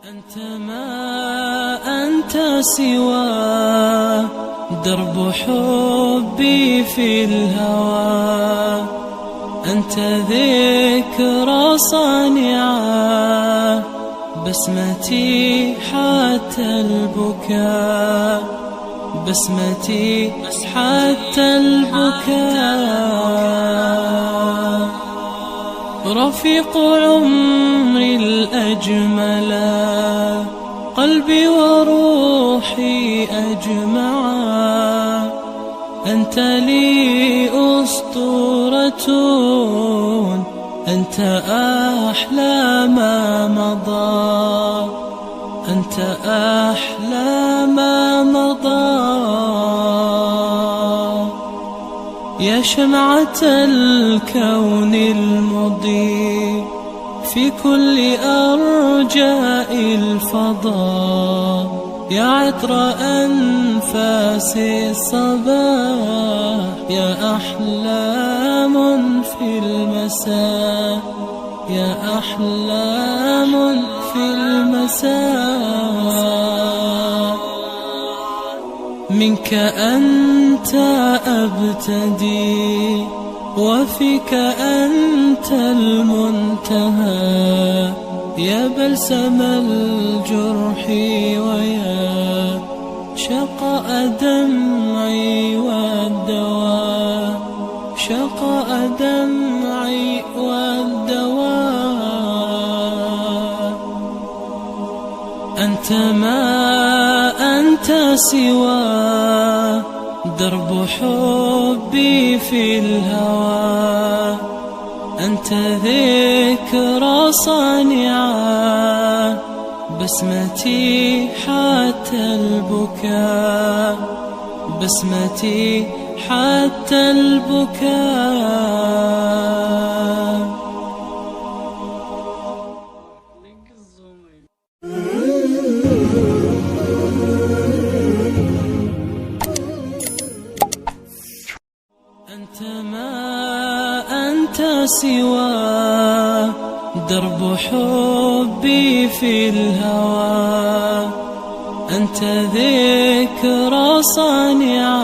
أنت ما أنت سوى درب حبي في الهوى، أنت ذكرى صانعة بسمتي حتى البكاء، بسمتي حتى البكاء. رفيق عمري الأجملا، قلبي وروحي أجمعا، أنت لي أسطورة، أنت أحلى ما مضى، أنت أحلى ما مضى. يا شمعة الكون المضيء في كل أرجاء الفضاء، يا عطر أنفاس الصباح، يا أحلام في المساء، يا أحلام في المساء. منك أنت أبتدي وفيك أنت المنتهى، يا بلسم الجرح ويا شقاء دمعي والدواء، شقاء دمعي والدواء. أنت ما أنت سوى درب حبي في الهوى، أنت ذكرى صانعة بسمتي حتى البكاء، بسمتي حتى البكاء. أنت ما أنت سوى درب حبي في الهوى، أنت ذكرى صانعة